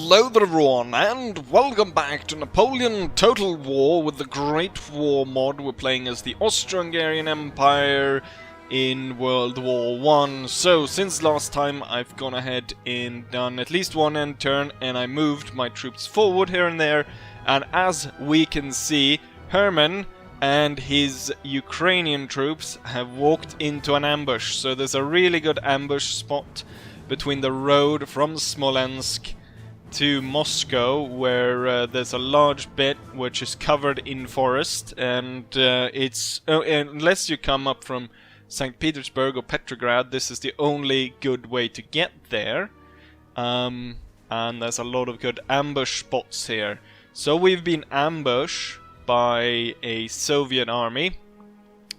Hello there everyone, and welcome back to Napoleon Total War with the Great War mod. We're playing as the Austro-Hungarian Empire in World War I. So, since last time I've gone ahead and done at least one end turn, and I moved my troops forward here and there, and as we can see, Herman and his Ukrainian troops have walked into an ambush. So there's a really good ambush spot between the road from Smolensk to Moscow, where there's a large bit which is covered in forest, and unless you come up from St. Petersburg or Petrograd, this is the only good way to get there. And there's a lot of good ambush spots here. So we've been ambushed by a Soviet army.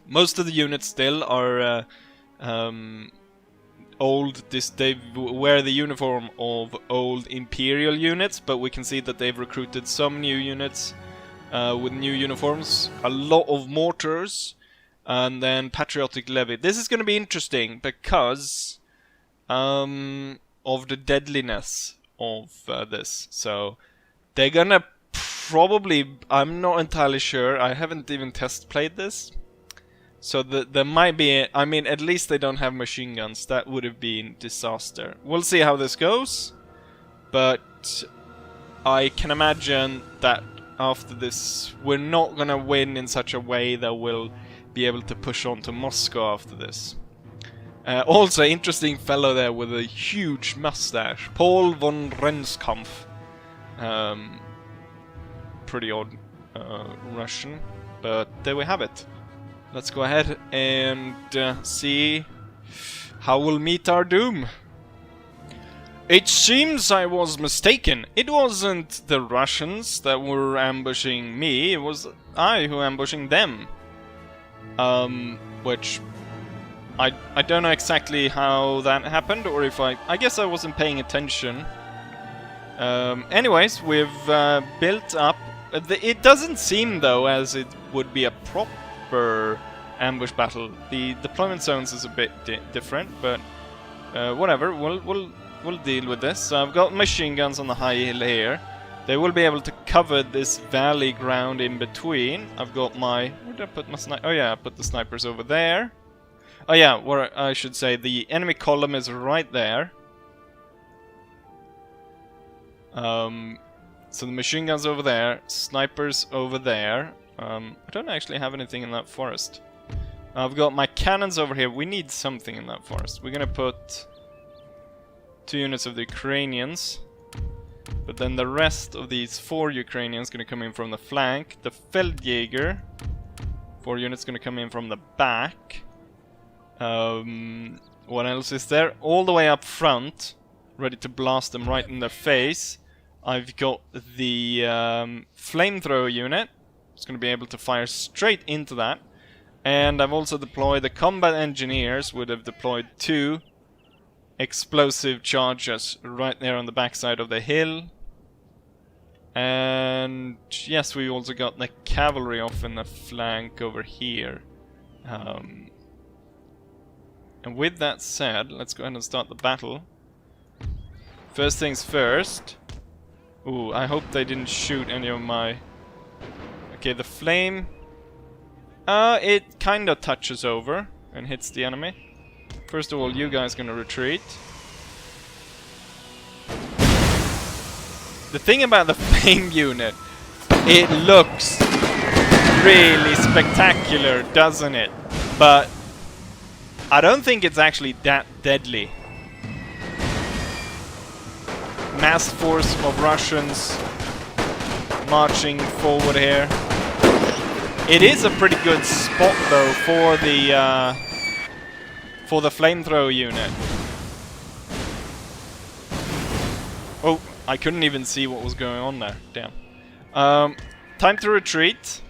Most of the units still are old. They wear the uniform of old imperial units, but we can see that they've recruited some new units with new uniforms, a lot of mortars, and then patriotic levy. This is going to be interesting because of the deadliness of this. So they're gonna probably, I'm not entirely sure, I haven't even test played this. So there might be, I mean, at least they don't have machine guns. That would have been disaster. We'll see how this goes. But I can imagine that after this, we're not gonna win in such a way that we'll be able to push on to Moscow after this. Also, interesting fellow there with a huge mustache. Paul von Renskampf. Pretty odd Russian. But there we have it. Let's go ahead and see how we'll meet our doom. It seems I was mistaken. It wasn't the Russians that were ambushing me, it was I who ambushing them. Which I don't know exactly how that happened, or if I guess I wasn't paying attention. Anyways, we've built up. It doesn't seem though as it would be a proper ambush battle. The deployment zones is a bit different, but whatever. We'll deal with this. So I've got machine guns on the high hill here. They will be able to cover this valley ground in between. I've got my, where did I put my sniper? Oh yeah, I put the snipers over there. Oh yeah, where I should say the enemy column is right there. So the machine guns over there, snipers over there. I don't actually have anything in that forest. I've got my cannons over here. We need something in that forest. We're gonna put 2 units of the Ukrainians. But then the rest of these 4 Ukrainians gonna come in from the flank. The Feldjäger, 4 units gonna come in from the back. What else is there? All the way up front, ready to blast them right in their face. I've got the flamethrower unit. It's going to be able to fire straight into that. And I've also deployed the combat engineers, would have deployed 2 explosive charges right there on the backside of the hill. And yes, we also got the cavalry off in the flank over here. And with that said, let's go ahead and start the battle. First things first. Ooh, I hope they didn't shoot any of my... Okay, the flame... it kinda touches over and hits the enemy. First of all, you guys gonna retreat. The thing about the flame unit, it looks really spectacular, doesn't it? But I don't think it's actually that deadly. Mass force of Russians marching forward here. It is a pretty good spot though for the flamethrower unit. Oh, I couldn't even see what was going on there. Damn. Time to retreat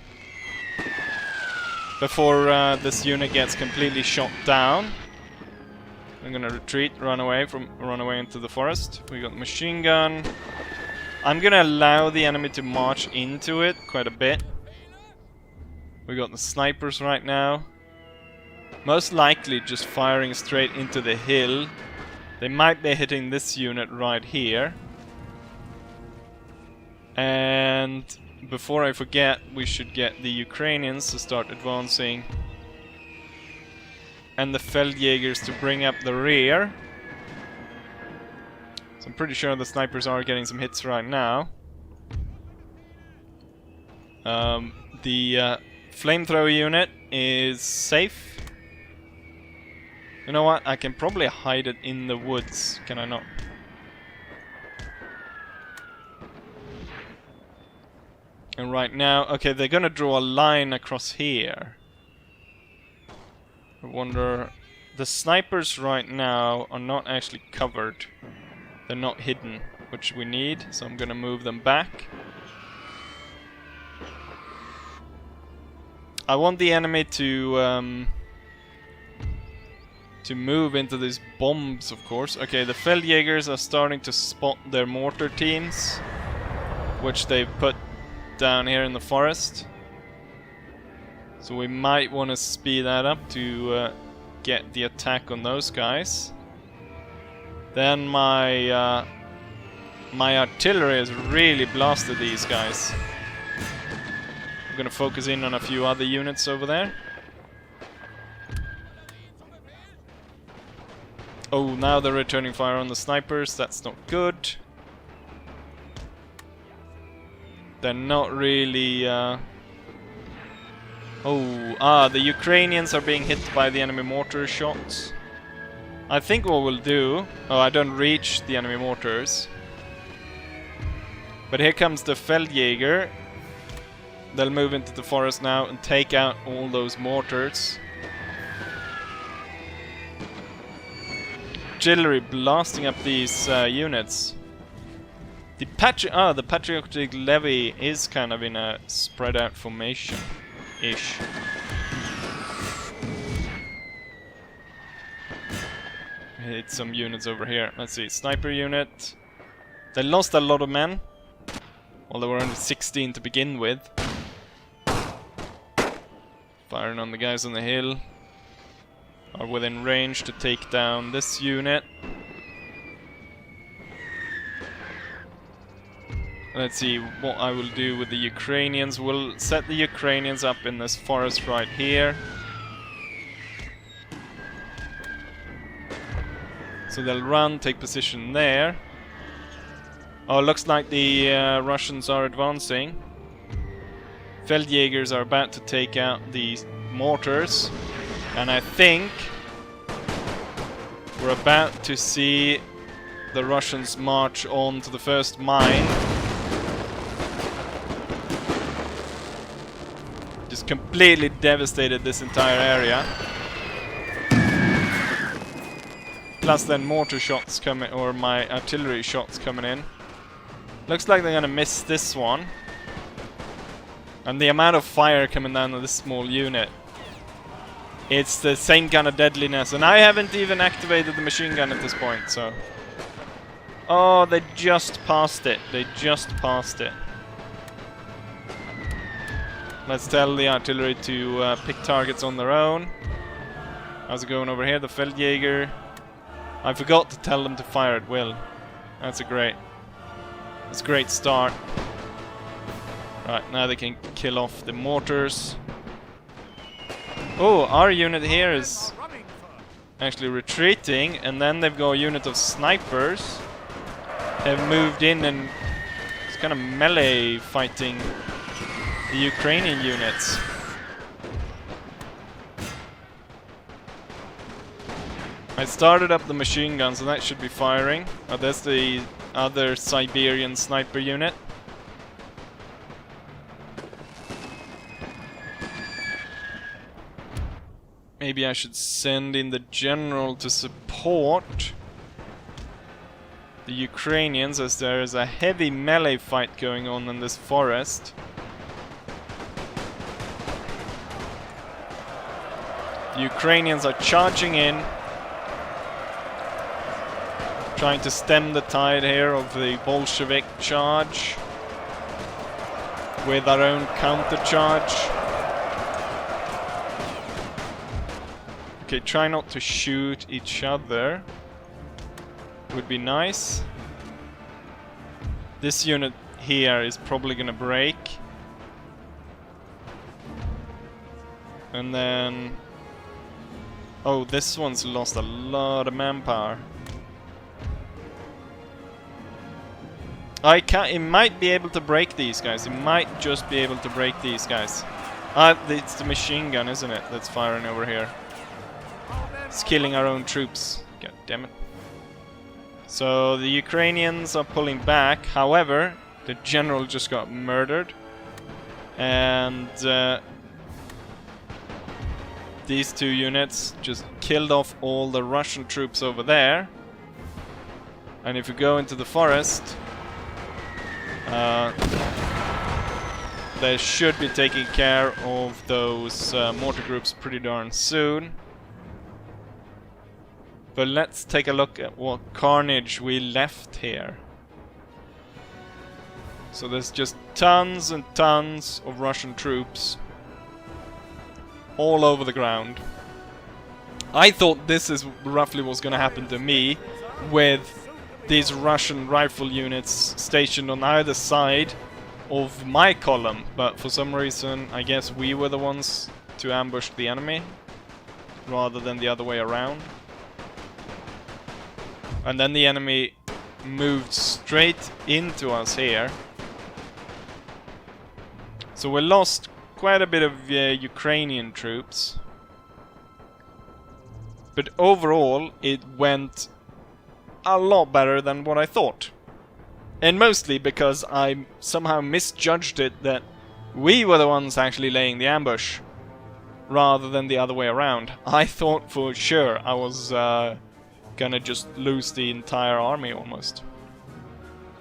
before this unit gets completely shot down. I'm gonna retreat, run away into the forest. We got the machine gun. I'm gonna allow the enemy to march into it quite a bit. We got the snipers right now. Most likely just firing straight into the hill. They might be hitting this unit right here. And before I forget, we should get the Ukrainians to start advancing. And the Feldjägers to bring up the rear. So I'm pretty sure the snipers are getting some hits right now. The flamethrower unit is safe. You know what? I can probably hide it in the woods. Can I not? And right now... Okay, they're gonna draw a line across here. I wonder... The snipers right now are not actually covered. They're not hidden, which we need. So I'm gonna move them back. I want the enemy to move into these bombs, of course. Okay, the Feldjägers are starting to spot their mortar teams, which they've put down here in the forest. So we might want to speed that up to get the attack on those guys. Then my artillery has really blasted these guys. I'm gonna focus in on a few other units over there. Oh, now they're returning fire on the snipers. That's not good. They're not really... the Ukrainians are being hit by the enemy mortar shots. I think what we'll do... Oh, I don't reach the enemy mortars. But here comes the Feldjäger. They'll move into the forest now and take out all those mortars. Artillery blasting up these units. The Patriotic Levy is kind of in a spread out formation-ish. Hit some units over here. Let's see, sniper unit. They lost a lot of men. Well, there were only 16 to begin with. Firing on the guys on the hill. Are within range to take down this unit. Let's see what I will do with the Ukrainians. We'll set the Ukrainians up in this forest right here. So they'll run, take position there. Oh, looks like the Russians are advancing. Feldjägers are about to take out the mortars. And I think we're about to see the Russians march on to the first mine. Just completely devastated this entire area. Plus then mortar shots coming, or my artillery shots coming in. Looks like they're gonna miss this one. And the amount of fire coming down on this small unit. It's the same kind of deadliness. And I haven't even activated the machine gun at this point, so... Oh, they just passed it. They just passed it. Let's tell the artillery to pick targets on their own. How's it going over here? The Feldjäger. I forgot to tell them to fire at will. That's a great start. Right, now they can kill off the mortars. Oh, our unit here is actually retreating, and then they've got a unit of snipers. They've moved in and it's kind of melee fighting the Ukrainian units. I started up the machine gun, so that should be firing. Oh, there's the other Siberian sniper unit. Maybe I should send in the general to support the Ukrainians, as there is a heavy melee fight going on in this forest. The Ukrainians are charging in, trying to stem the tide here of the Bolshevik charge with our own counter charge. Okay, try not to shoot each other. Would be nice. This unit here is probably gonna break. And then... oh, this one's lost a lot of manpower. It might be able to break these guys. It might just be able to break these guys. It's the machine gun, isn't it, that's firing over here. It's killing our own troops. God damn it. So the Ukrainians are pulling back. However, the general just got murdered. And these two units just killed off all the Russian troops over there. And if you go into the forest, they should be taking care of those mortar groups pretty darn soon. But let's take a look at what carnage we left here. So there's just tons and tons of Russian troops all over the ground. I thought this is roughly what's gonna happen to me, with these Russian rifle units stationed on either side of my column, but for some reason I guess we were the ones to ambush the enemy rather than the other way around. And then the enemy moved straight into us here. So we lost quite a bit of Ukrainian troops. But overall it went a lot better than what I thought. And mostly because I somehow misjudged it that we were the ones actually laying the ambush rather than the other way around. I thought for sure I was gonna just lose the entire army almost,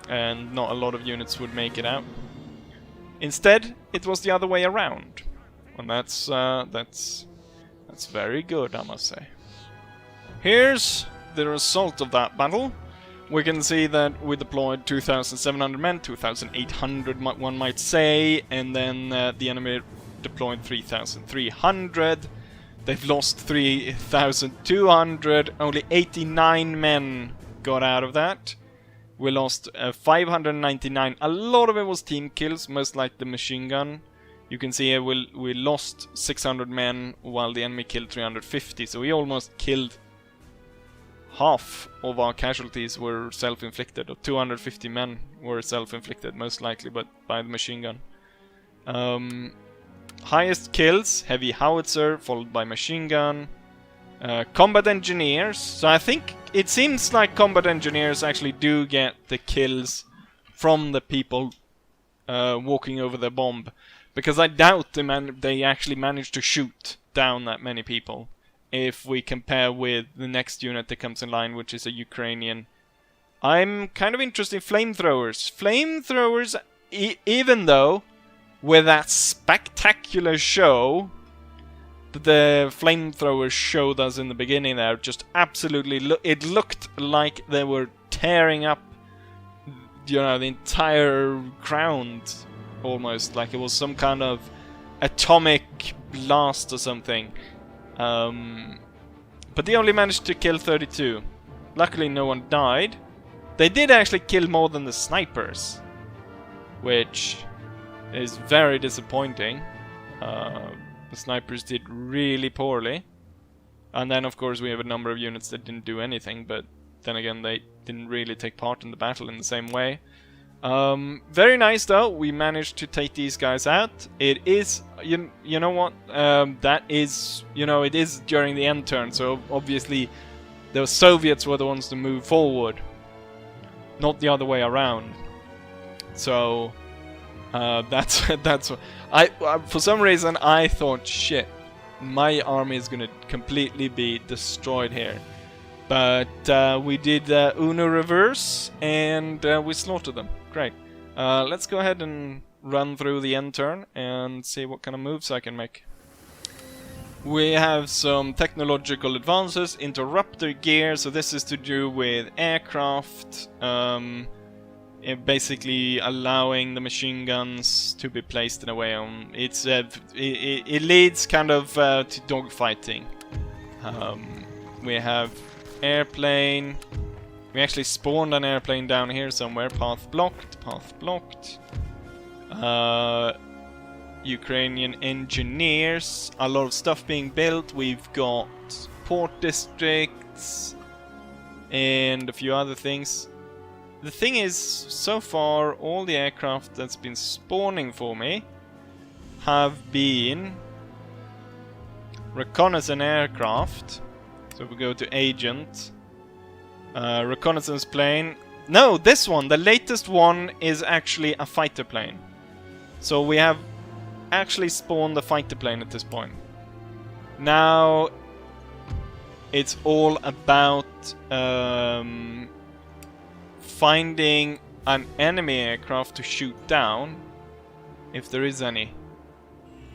and not a lot of units would make it out. Instead, it was the other way around, and that's very good, I must say. Here's the result of that battle. We can see that we deployed 2,700 men, 2,800 one might say, and then the enemy deployed 3,300. They've lost 3,200, only 89 men got out of that. We lost 599, a lot of it was team kills, most like the machine gun. You can see here we lost 600 men while the enemy killed 350, so we almost killed half of our casualties were self-inflicted, or 250 men were self-inflicted, most likely, but by the machine gun. Highest kills, heavy howitzer, followed by machine gun. Combat engineers, so I think it seems like combat engineers actually do get the kills from the people walking over the bomb, because I doubt they actually managed to shoot down that many people. If we compare with the next unit that comes in line, which is a Ukrainian. I'm kind of interested in flamethrowers. Flamethrowers, even though with that spectacular show that the flamethrowers showed us in the beginning there, just absolutely, it looked like they were tearing up, you know, the entire ground, almost like it was some kind of atomic blast or something. But they only managed to kill 32. Luckily no one died. They did actually kill more than the snipers, which is very disappointing. The snipers did really poorly. And then of course we have a number of units that didn't do anything, but then again they didn't really take part in the battle in the same way. Very nice though, we managed to take these guys out. It is, you know what, that is, you know, it is during the end turn, so obviously the Soviets were the ones to move forward, not the other way around. So that's for some reason I thought, shit, my army is gonna completely be destroyed here. But we did Uno reverse and we slaughtered them. Great. Let's go ahead and run through the end turn and see what kind of moves I can make. We have some technological advances, interrupter gear, so this is to do with aircraft, basically allowing the machine guns to be placed in a way on. It leads kind of to dogfighting. We have airplane, We actually spawned an airplane down here somewhere. Path blocked, path blocked. Ukrainian engineers. A lot of stuff being built. We've got port districts and a few other things. The thing is, so far, all the aircraft that's been spawning for me have been reconnaissance aircraft. So if we go to agent, reconnaissance plane. No, this one, the latest one, is actually a fighter plane. So we have actually spawned the fighter plane at this point. Now it's all about finding an enemy aircraft to shoot down, if there is any,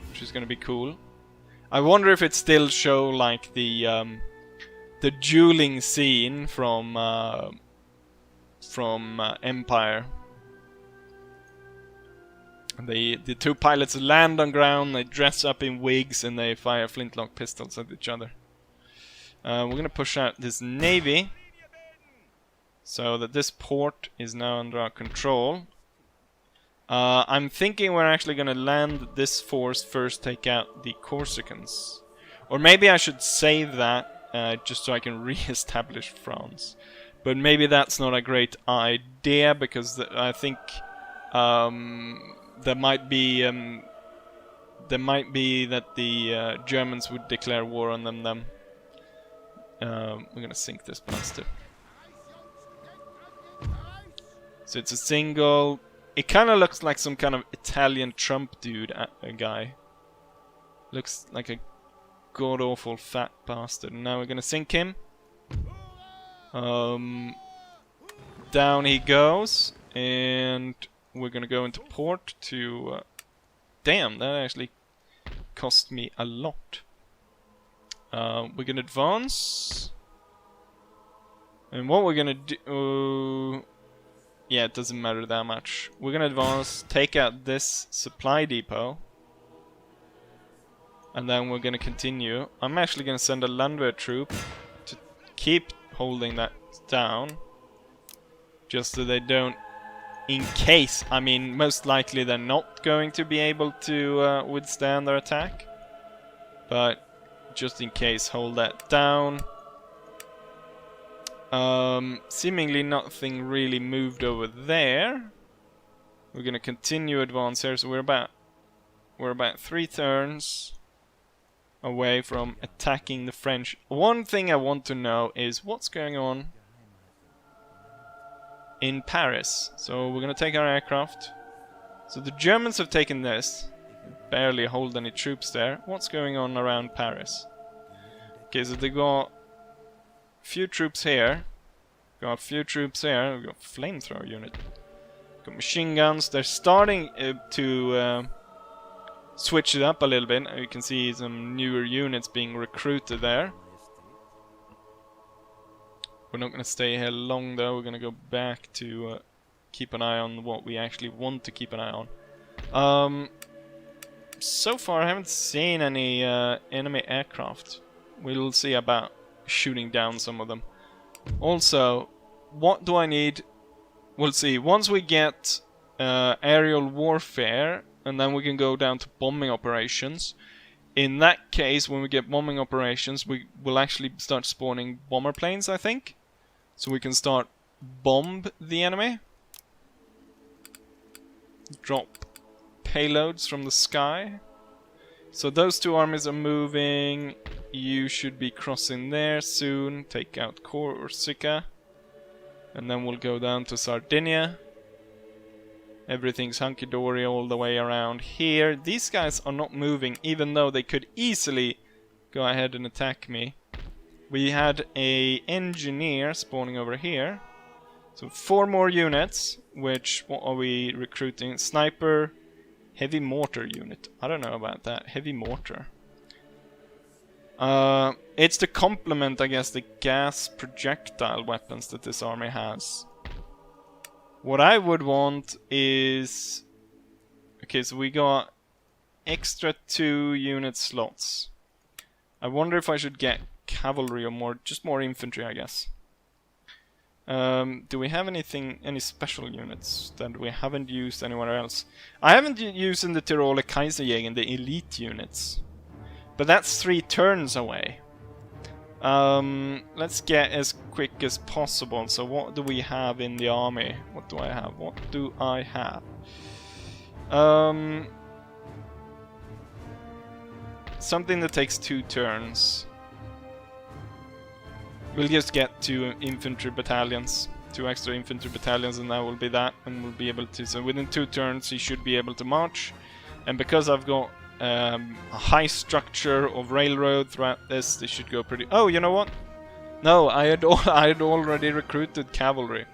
which is going to be cool. I wonder if it still show like the dueling scene from Empire. The two pilots land on ground, they dress up in wigs, and they fire flintlock pistols at each other. We're gonna push out this navy so that this port is now under our control. I'm thinking we're actually gonna land this force first, take out the Corsicans. Or maybe I should save that just so I can re-establish France. But maybe that's not a great idea, because I think there might be that the Germans would declare war on them then. We're gonna sink this bastard. So it's a single. It kind of looks like some kind of Italian Trump dude, a guy. Looks like a god-awful fat bastard. And now we're gonna sink him. Down he goes, and we're gonna go into port to... damn, that actually cost me a lot. We're gonna advance. And what we're gonna do... yeah, it doesn't matter that much. We're gonna advance, take out this supply depot. And then we're gonna continue. I'm actually gonna send a landwehr troop to keep holding that down. Just so they don't... in case, I mean, most likely they're not going to be able to withstand their attack. But just in case, hold that down. Seemingly nothing really moved over there. We're gonna continue advance here, so we're about 3 turns away from attacking the French. One thing I want to know is what's going on in Paris. So we're gonna take our aircraft. So the Germans have taken this. Barely hold any troops there. What's going on around Paris? Okay, so they got a few troops here. Got a few troops here. We got flamethrower unit. Got machine guns. They're starting to switch it up a little bit. You can see some newer units being recruited there. We're not going to stay here long though. We're going to go back to keep an eye on what we actually want to keep an eye on. So far I haven't seen any enemy aircraft. We'll see about shooting down some of them. Also, what do I need? We'll see. Once we get aerial warfare, and then we can go down to bombing operations. In that case, when we get bombing operations, we will actually start spawning bomber planes, I think. So we can start bomb the enemy. Drop payloads from the sky. So those two armies are moving. You should be crossing there soon. Take out Corsica. And then we'll go down to Sardinia. Everything's hunky-dory all the way around here. These guys are not moving, even though they could easily go ahead and attack me. We had a engineer spawning over here. So 4 more units, which, what are we recruiting? Sniper, heavy mortar unit. I don't know about that. Heavy mortar. It's to complement, I guess, the gas projectile weapons that this army has. What I would want is... okay, so we got extra 2 unit slots. I wonder if I should get cavalry or more, just more infantry, I guess. Do we have any special units that we haven't used anywhere else? I haven't used in the Tiroler Kaiserjäger the elite units. But that's 3 turns away. Let's get as quick as possible. So what do we have in the army? What do I have? What do I have? Something that takes 2 turns. We'll just get 2 infantry battalions. 2 extra infantry battalions, and that will be that. And we'll be able to... So within 2 turns he should be able to march. And because I've got a high structure of railroad throughout this should go pretty... Oh, you know what? No, I had already recruited cavalry.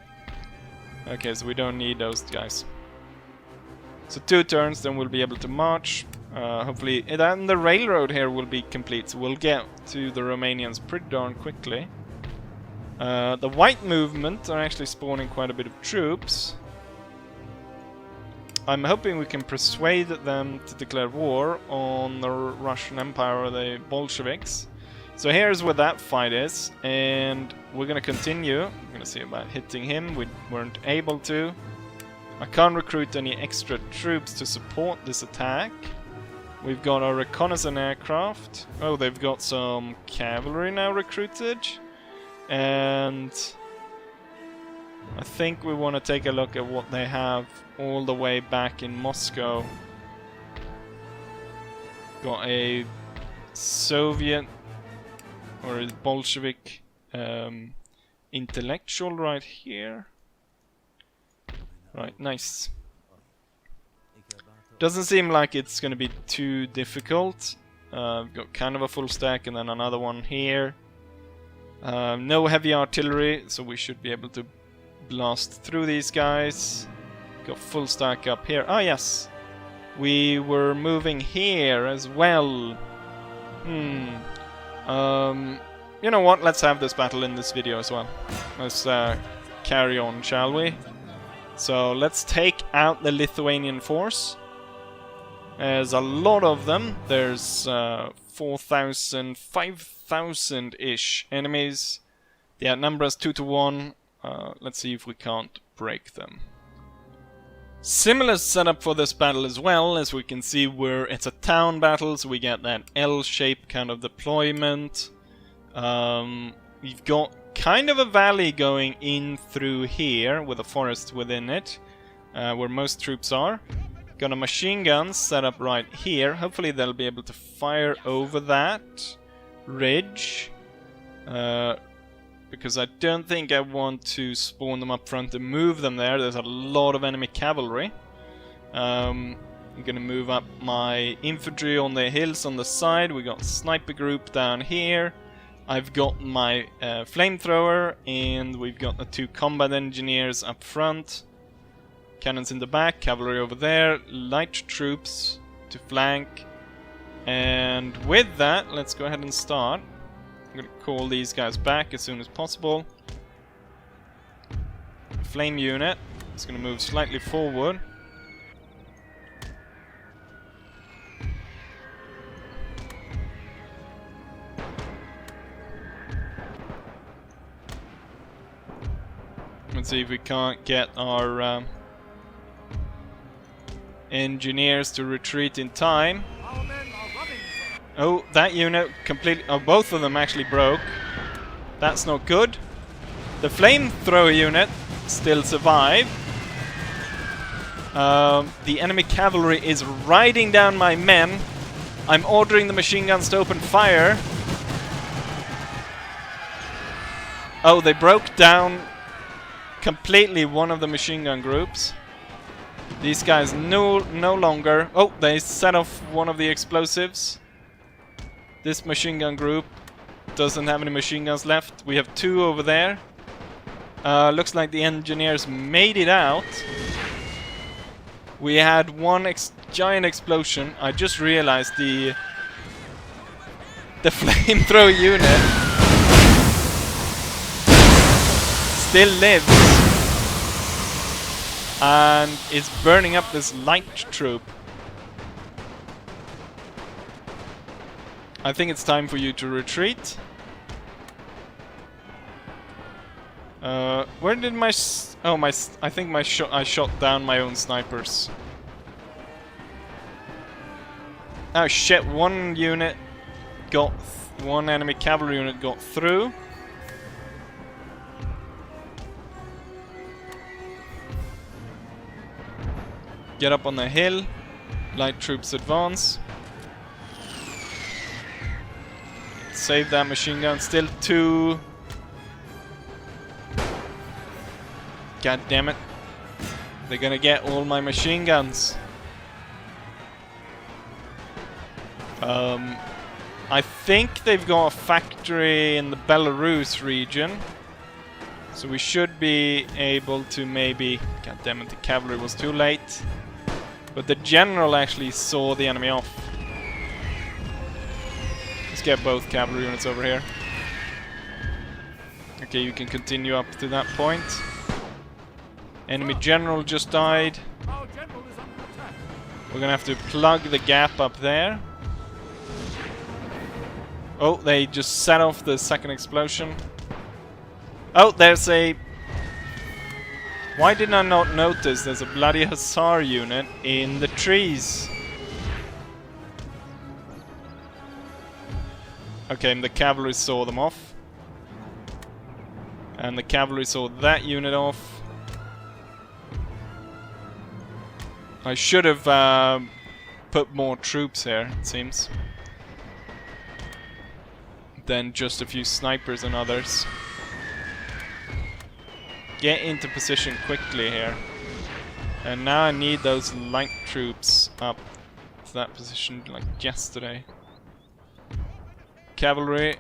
Okay, so we don't need those guys. So 2 turns, then we'll be able to march. Hopefully, then the railroad here will be complete, so we'll get to the Romanians pretty darn quickly. The white movement are actually spawning quite a bit of troops. I'm hoping we can persuade them to declare war on the Russian Empire or the Bolsheviks. So here's where that fight is, and we're gonna continue. I'm gonna see about hitting him. We weren't able to. I can't recruit any extra troops to support this attack. We've got our reconnaissance aircraft. Oh, they've got some cavalry now recruited. And I think we want to take a look at what they have all the way back in Moscow. Got a Soviet or a Bolshevik intellectual right here. Right, nice. Doesn't seem like it's going to be too difficult. We've got kind of a full stack and then another one here. No heavy artillery, so we should be able to blast through these guys. Got full stack up here. Ah, yes. We were moving here as well. You know what? Let's have this battle in this video as well. Let's carry on, shall we? So let's take out the Lithuanian force. There's a lot of them. There's 4,000, 5,000-ish enemies. They outnumber us 2 to 1. Let's see if we can't break them. Similar setup for this battle as well, as we can see where it's a town battle, so we get that L-shaped kind of deployment. We've got kind of a valley going in through here with a forest within it, where most troops are. Got a machine gun set up right here. Hopefully they'll be able to fire over that ridge. Because I don't think I want to spawn them up front and move them there. There's a lot of enemy cavalry. I'm gonna move up my infantry on the hills on the side. We got a sniper group down here. I've got my flamethrower, and we've got the 2 combat engineers up front. Cannons in the back, cavalry over there, light troops to flank. And with that, let's go ahead and start. I'm gonna call these guys back as soon as possible. Flame unit is gonna move slightly forward. Let's see if we can't get our engineers to retreat in time. Oh, that unit completely... Oh, both of them actually broke. That's not good. The flamethrower unit still survive. The enemy cavalry is riding down my men. I'm ordering the machine guns to open fire. Oh, they broke down completely one of the machine gun groups. These guys no longer... Oh, they set off one of the explosives. This machine gun group doesn't have any machine guns left. We have 2 over there. Looks like the engineers made it out. We had one giant explosion. I just realized the flamethrower unit still lives and is burning up this light troop. I think it's time for you to retreat. Where did my I think I shot down my own snipers. Oh shit! One enemy cavalry unit got through. Get up on the hill. Light troops advance. Save that machine gun. Still 2. God damn it. They're gonna get all my machine guns. I think they've got a factory in the Belarus region. So we should be able to maybe... God damn it, the cavalry was too late. But the general actually saw the enemy off. Let's get both cavalry units over here. Okay, you can continue up to that point. Enemy general just died. We're gonna have to plug the gap up there. Oh, they just set off the second explosion. Oh, there's a... Why did I not notice there's a bloody hussar unit in the trees? Okay, and the cavalry saw them off. And the cavalry saw that unit off. I should have put more troops here, it seems. Than just a few snipers and others. Get into position quickly here. And now I need those light troops up to that position like yesterday. Cavalry.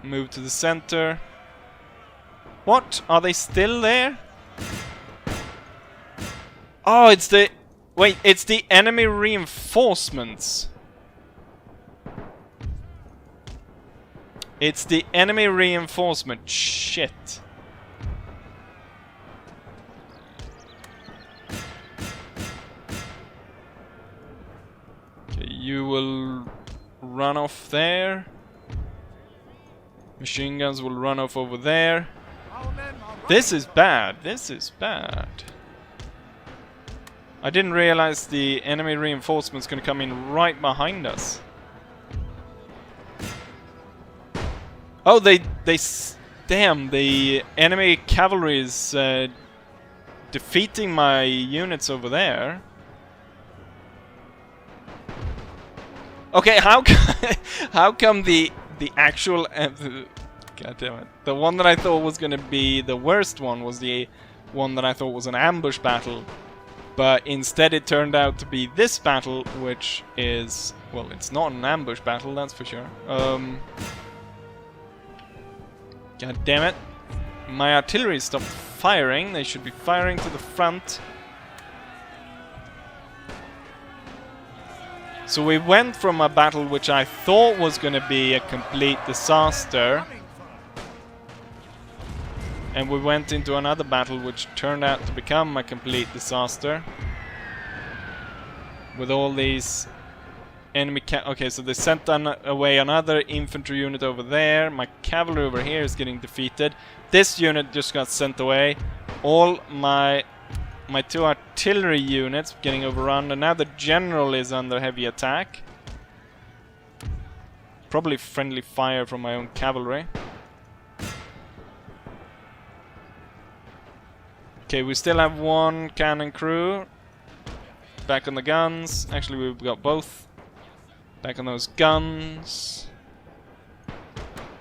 Move to the center. What? Are they still there? Oh, it's the... Wait, it's the enemy reinforcements. It's the enemy reinforcement. Shit. Okay, you will run off there. Machine guns will run off over there. This is bad. This is bad. I didn't realize the enemy reinforcement's gonna come in right behind us. Oh, damn, the enemy cavalry is defeating my units over there. Okay, how come the actual God damn it, the one that I thought was gonna be the worst one was the one that I thought was an ambush battle, but instead it turned out to be this battle, which is, well, it's not an ambush battle, that's for sure. God damn it. My artillery stopped firing. They should be firing to the front. So we went from a battle which I thought was going to be a complete disaster. And we went into another battle which turned out to become a complete disaster. With all these... enemy okay, so they sent away another infantry unit over there. My cavalry over here is getting defeated. This unit just got sent away. All my 2 artillery units getting overrun, and now the general is under heavy attack. Probably friendly fire from my own cavalry. Okay, we still have 1 cannon crew. Back on the guns. Actually, we've got both. Back on those guns.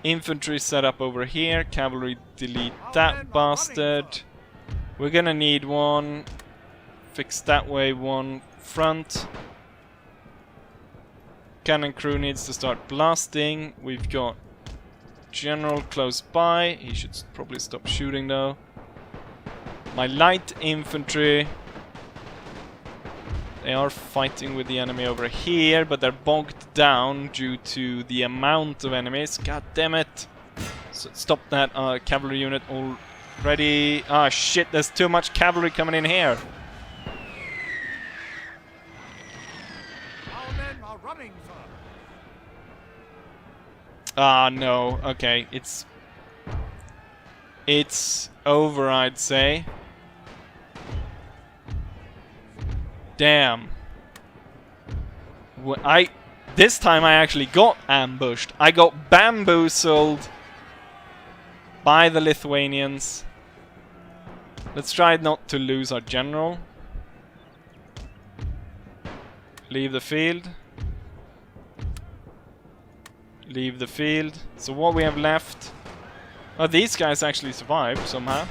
Infantry set up over here. Cavalry delete that bastard. We're gonna need 1. Fix that way, 1 front. Cannon crew needs to start blasting. We've got general close by. He should probably stop shooting though. My light infantry. They are fighting with the enemy over here, but they're bogged down due to the amount of enemies. God damn it. So stop that cavalry unit already. Ah, shit, there's too much cavalry coming in here. Our men are running, sir. Ah, no. Okay, it's... it's over, I'd say. Damn. This time I actually got ambushed. I got bamboozled by the Lithuanians. Let's try not to lose our general. Leave the field. Leave the field. So what we have left... Oh, these guys actually survived somehow.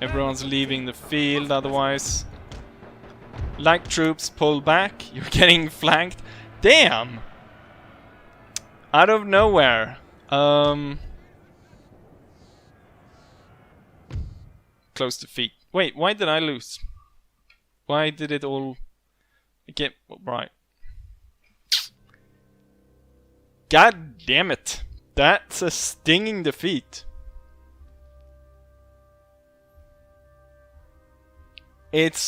Everyone's leaving the field, otherwise... Light troops pull back. You're getting flanked. Damn! Out of nowhere. Close defeat. Wait, why did I lose? Why did it all get right? God damn it. That's a stinging defeat. God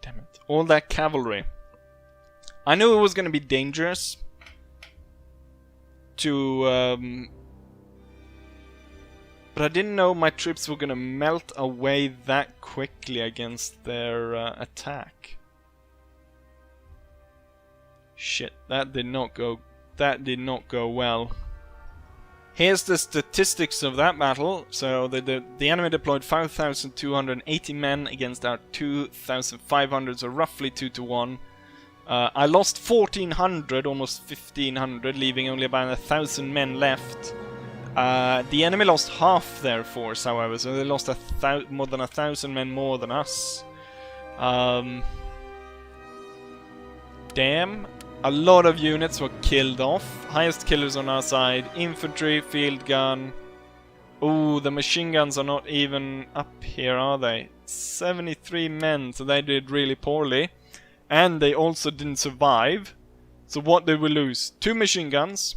damn it. All that cavalry. I knew it was going to be dangerous to but I didn't know my troops were going to melt away that quickly against their attack. Shit, that did not go well. Here's the statistics of that battle. So the enemy deployed 5,280 men against our 2,500, so roughly 2 to 1. I lost 1,400, almost 1,500, leaving only about 1,000 men left. The enemy lost half their force, however, so they lost more than 1,000 men more than us. Damn. A lot of units were killed off. Highest killers on our side. Infantry, field gun. Ooh, the machine guns are not even up here, are they? 73 men, so they did really poorly. And they also didn't survive. So what did we lose? 2 machine guns.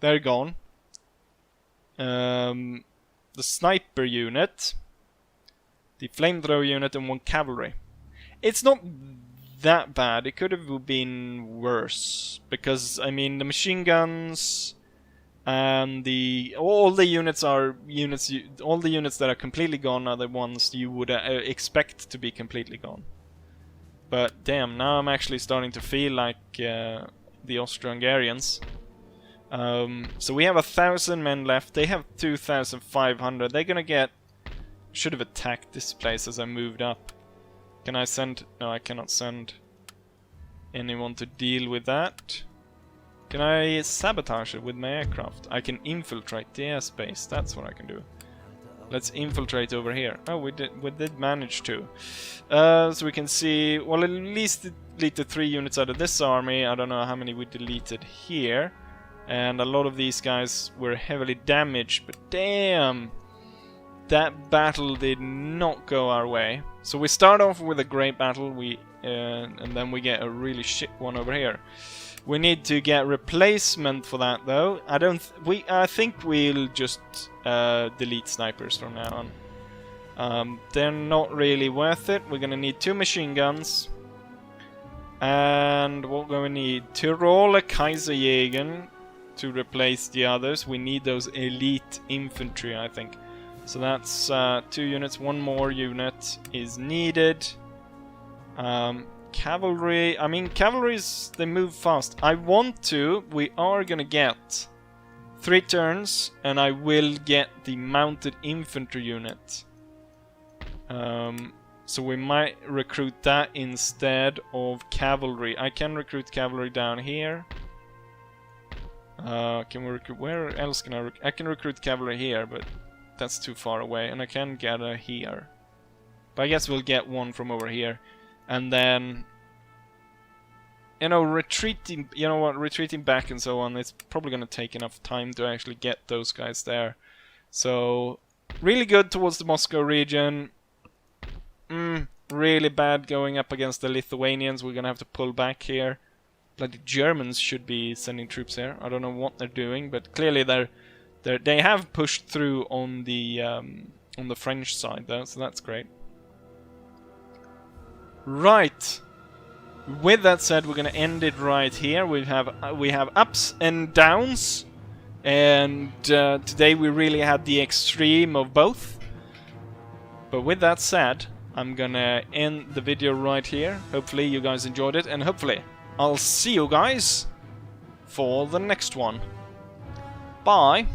They're gone. The sniper unit. The flamethrower unit and 1 cavalry. It's not that bad. It could have been worse. Because, I mean, the machine guns... And all the units that are completely gone are the ones you would expect to be completely gone. But damn, now I'm actually starting to feel like the Austro-Hungarians. So we have 1,000 men left. They have 2,500. They're gonna get... Should have attacked this place as I moved up. Can I send... No, I cannot send anyone to deal with that. Can I sabotage it with my aircraft? I can infiltrate the airspace. That's what I can do. Let's infiltrate over here. Oh, we did manage to. So we can see... Well, at least deleted 3 units out of this army. I don't know how many we deleted here. And a lot of these guys were heavily damaged. But damn! That battle did not go our way. So we start off with a great battle. And then we get a really shit one over here. We need to get replacement for that, though. I think we'll just delete snipers from now on. They're not really worth it. We're gonna need 2 machine guns, and what we're gonna need Tiroler Kaiserjäger to replace the others. We need those elite infantry, I think. So that's 2 units. 1 more unit is needed. Cavalry, I mean, cavalries, they move fast. We are gonna get 3 turns, and I will get the mounted infantry unit. So we might recruit that instead of cavalry. I can recruit cavalry down here. Can we recruit, where else can I can recruit cavalry here, but that's too far away, and I can gather here. But I guess we'll get 1 from over here. And then, retreating back and so on, it's probably going to take enough time to actually get those guys there. So, really good towards the Moscow region. Really bad going up against the Lithuanians. We're going to have to pull back here. Bloody Germans should be sending troops here. I don't know what they're doing, but clearly they have pushed through on the French side, though, so that's great. Right. with that said, we're gonna end it right here. We have ups and downs, and today we really had the extreme of both. But with that said, I'm gonna end the video right here. Hopefully you guys enjoyed it, and hopefully I'll see you guys for the next one. Bye!